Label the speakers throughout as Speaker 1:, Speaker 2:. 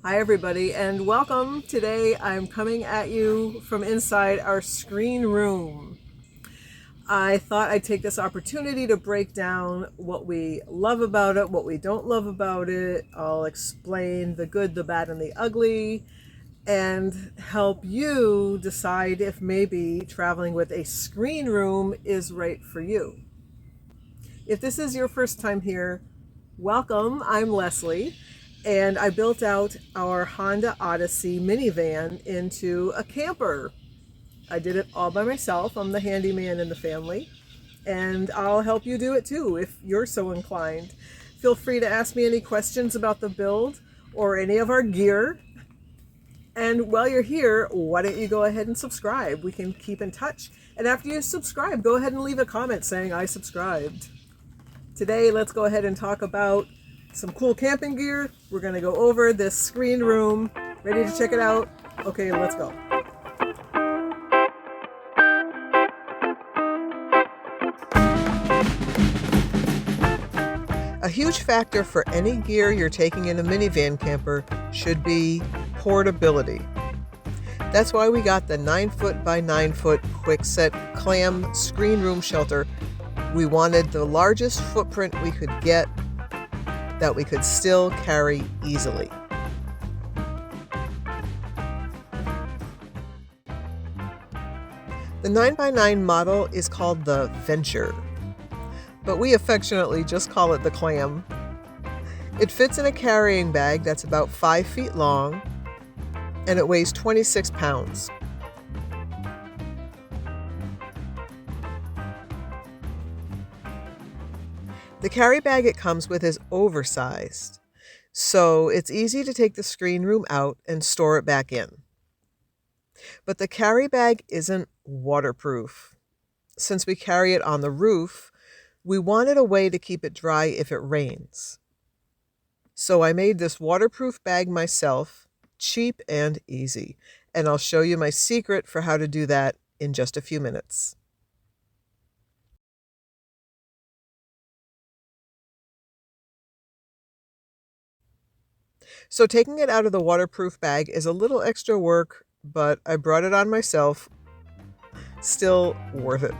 Speaker 1: Hi everybody and welcome. Today I'm coming at you from inside our screen room. I thought I'd take this opportunity to break down what we love about it, what we don't love about it. I'll explain the good, the bad, and the ugly, and help you decide if maybe traveling with a screen room is right for you. If this is your first time here, welcome. I'm Leslie, and I built out our Honda Odyssey minivan into a camper. I did it all by myself. I'm the handyman in the family, and I'll help you do it too if you're so inclined. Feel free to ask me any questions about the build or any of our gear. And while you're here, why don't you go ahead and subscribe? We can keep in touch. And after you subscribe, go ahead and leave a comment saying I subscribed. Today, let's go ahead and talk about some cool camping gear. We're going to go over this screen room. Ready to check it out? Okay, let's go. A huge factor for any gear you're taking in a minivan camper should be portability. That's why we got the 9-foot by 9-foot Quick Set Clam screen room shelter. We wanted the largest footprint we could get that we could still carry easily. The 9x9 model is called the Venture, but we affectionately just call it the Clam. It fits in a carrying bag that's about 5 feet long, and it weighs 26 pounds. The carry bag it comes with is oversized, so it's easy to take the screen room out and store it back in. But the carry bag isn't waterproof. Since we carry it on the roof, we wanted a way to keep it dry if it rains. So I made this waterproof bag myself, cheap and easy, and I'll show you my secret for how to do that in just a few minutes. So taking it out of the waterproof bag is a little extra work, but I brought it on myself. Still worth it.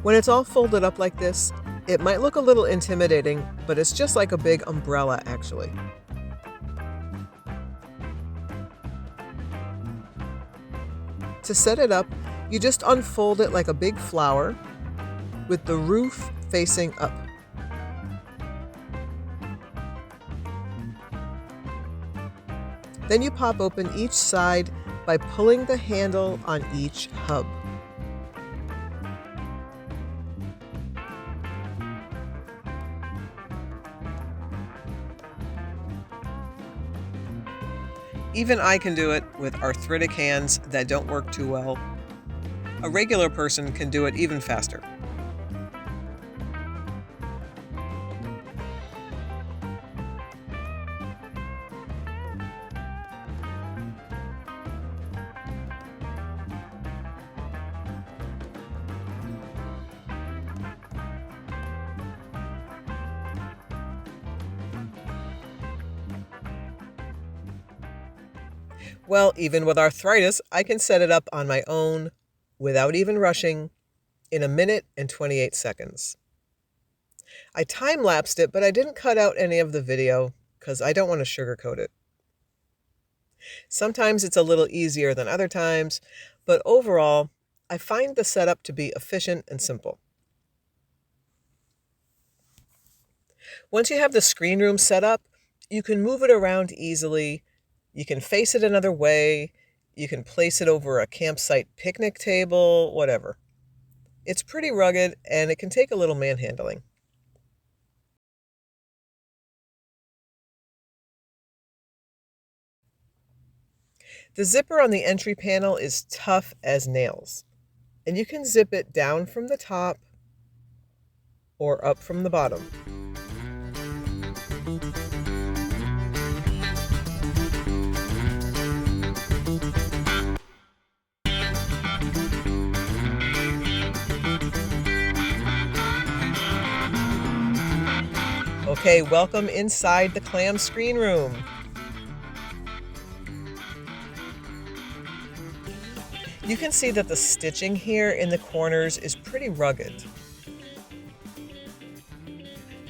Speaker 1: When it's all folded up like this, it might look a little intimidating, but it's just like a big umbrella, actually. To set it up, you just unfold it like a big flower with the roof facing up. Then you pop open each side by pulling the handle on each hub. Even I can do it with arthritic hands that don't work too well. A regular person can do it even faster. Well, even with arthritis, I can set it up on my own without even rushing in 1 minute and 28 seconds. I time-lapsed it, but I didn't cut out any of the video because I don't want to sugarcoat it. Sometimes it's a little easier than other times, but overall, I find the setup to be efficient and simple. Once you have the screen room set up, you can move it around easily. You can face it another way. You can place it over a campsite picnic table, whatever. It's pretty rugged and it can take a little manhandling. The zipper on the entry panel is tough as nails, and you can zip it down from the top or up from the bottom. Okay, welcome inside the clam screen room. You can see that the stitching here in the corners is pretty rugged.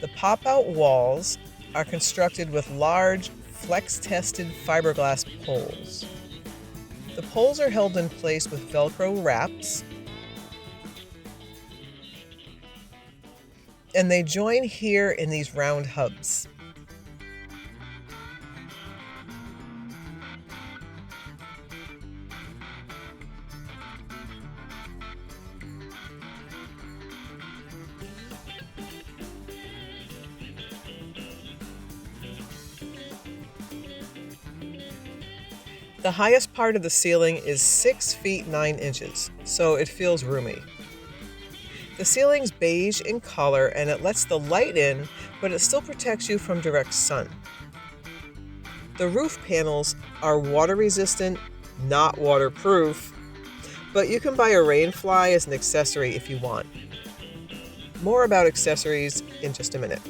Speaker 1: The pop-out walls are constructed with large, flex-tested fiberglass poles. The poles are held in place with Velcro wraps, and they join here in these round hubs. The highest part of the ceiling is 6 feet 9 inches, so it feels roomy. The ceiling's beige in color and it lets the light in, but it still protects you from direct sun. The roof panels are water resistant, not waterproof, but you can buy a rain fly as an accessory if you want. More about accessories in just a minute.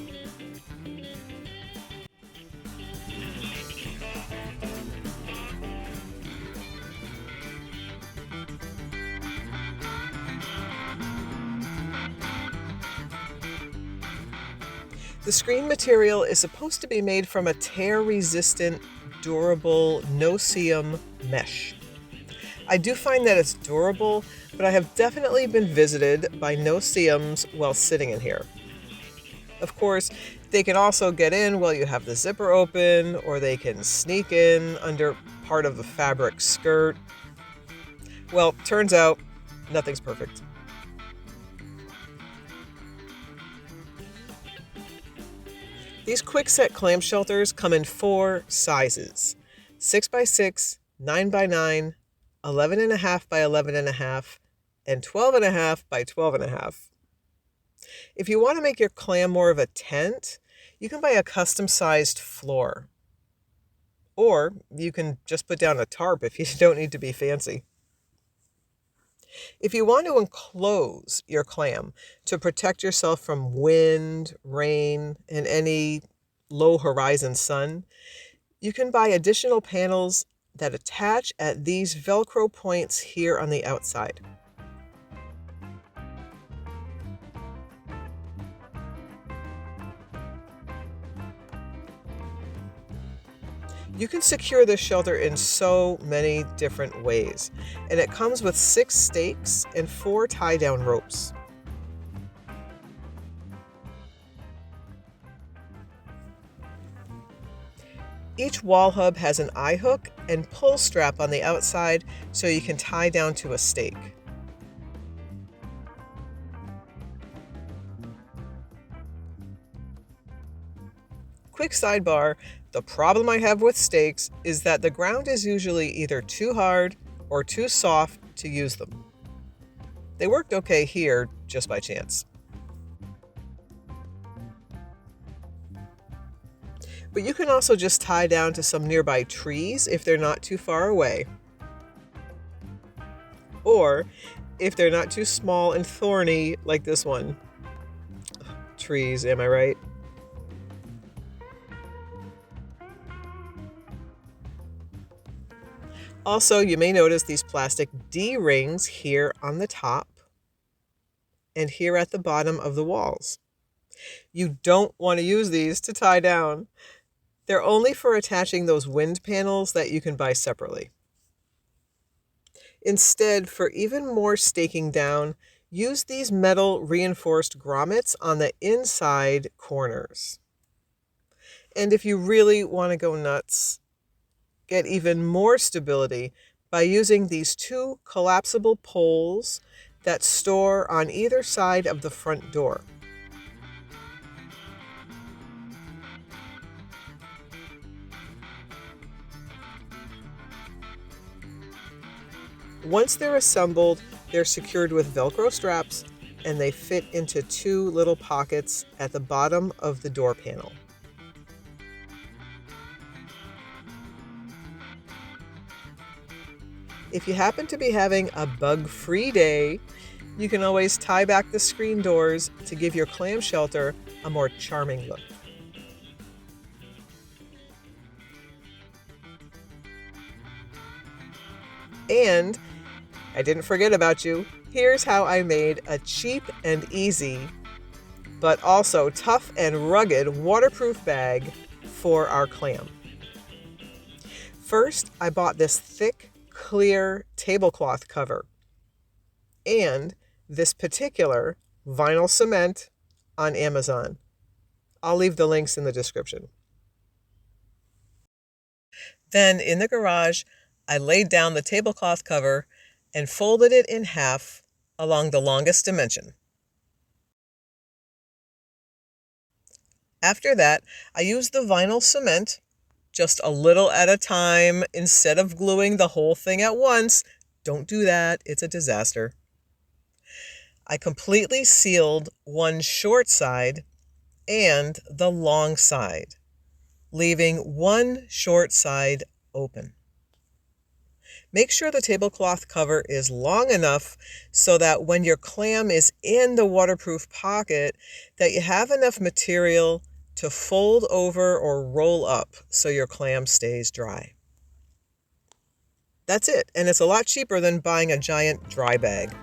Speaker 1: The screen material is supposed to be made from a tear-resistant, durable, no-seam mesh. I do find that it's durable, but I have definitely been visited by no-seams while sitting in here. Of course, they can also get in while you have the zipper open, or they can sneak in under part of the fabric skirt. Well, turns out, nothing's perfect. These quick set clam shelters come in 4 sizes: 6x6, 9x9, 11.5 by 11.5, and 12.5 by 12.5. If you want to make your clam more of a tent, you can buy a custom-sized floor. Or you can just put down a tarp if you don't need to be fancy. If you want to enclose your clam to protect yourself from wind, rain, and any low horizon sun, you can buy additional panels that attach at these Velcro points here on the outside. You can secure this shelter in so many different ways, and it comes with 6 stakes and 4 tie-down ropes. Each wall hub has an eye hook and pull strap on the outside so you can tie down to a stake. Quick sidebar, the problem I have with stakes is that the ground is usually either too hard or too soft to use them. They worked okay here, just by chance. But you can also just tie down to some nearby trees if they're not too far away. Or if they're not too small and thorny like this one. Trees, am I right? Also, you may notice these plastic D-rings here on the top and here at the bottom of the walls. You don't want to use these to tie down. They're only for attaching those wind panels that you can buy separately. Instead, for even more staking down, use these metal reinforced grommets on the inside corners. And if you really want to go nuts, get even more stability by using these 2 collapsible poles that store on either side of the front door. Once they're assembled, they're secured with Velcro straps and they fit into 2 little pockets at the bottom of the door panel. If you happen to be having a bug-free day, you can always tie back the screen doors to give your clam shelter a more charming look. And I didn't forget about you. Here's how I made a cheap and easy, but also tough and rugged waterproof bag for our clam. First, I bought this thick, clear tablecloth cover and this particular vinyl cement on Amazon. I'll leave the links in the description. Then in the garage, I laid down the tablecloth cover and folded it in half along the longest dimension. After that, I used the vinyl cement just a little at a time instead of gluing the whole thing at once. Don't do that, it's a disaster. I completely sealed one short side and the long side, leaving one short side open. Make sure the tablecloth cover is long enough so that when your clam is in the waterproof pocket, that you have enough material to fold over or roll up so your clam stays dry. That's it, and it's a lot cheaper than buying a giant dry bag.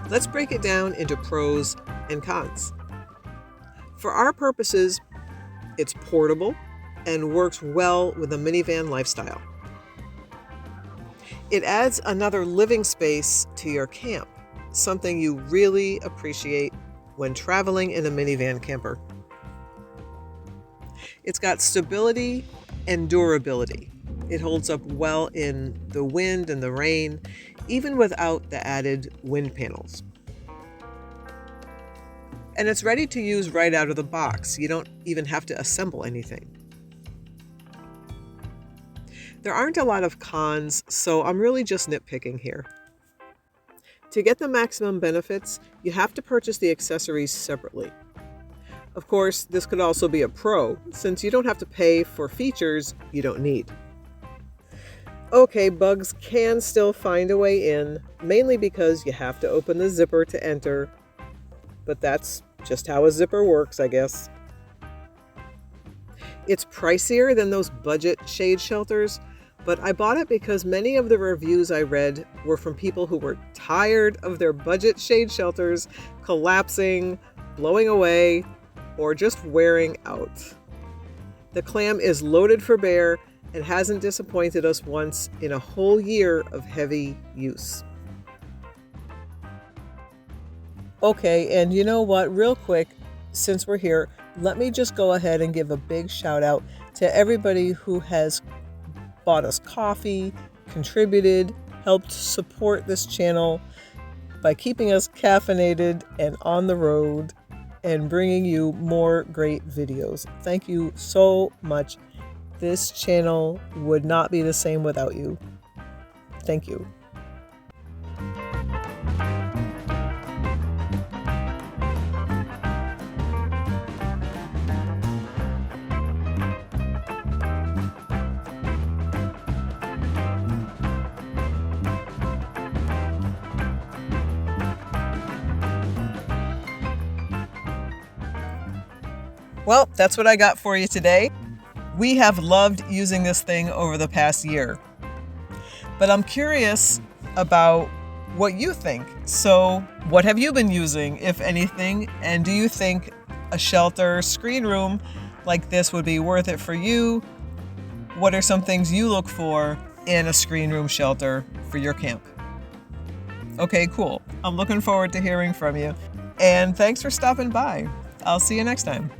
Speaker 1: Let's break it down into pros and cons. For our purposes, it's portable and works well with a minivan lifestyle. It adds another living space to your camp, something you really appreciate when traveling in a minivan camper. It's got stability and durability. It holds up well in the wind and the rain, even without the added wind panels. And it's ready to use right out of the box. You don't even have to assemble anything. There aren't a lot of cons, so I'm really just nitpicking here. To get the maximum benefits, you have to purchase the accessories separately. Of course, this could also be a pro, since you don't have to pay for features you don't need. Okay, bugs can still find a way in, mainly because you have to open the zipper to enter, but that's just how a zipper works, I guess. It's pricier than those budget shade shelters, but I bought it because many of the reviews I read were from people who were tired of their budget shade shelters collapsing, blowing away, or just wearing out. The clam is loaded for bear and hasn't disappointed us once in a whole year of heavy use. Okay, and you know what? Real quick, since we're here, let me just go ahead and give a big shout out to everybody who has bought us coffee, contributed, helped support this channel by keeping us caffeinated and on the road and bringing you more great videos. Thank you so much. This channel would not be the same without you. Thank you. Well, that's what I got for you today. We have loved using this thing over the past year, but I'm curious about what you think. So what have you been using, if anything? And do you think a shelter screen room like this would be worth it for you? What are some things you look for in a screen room shelter for your camp? Okay, cool. I'm looking forward to hearing from you. And thanks for stopping by. I'll see you next time.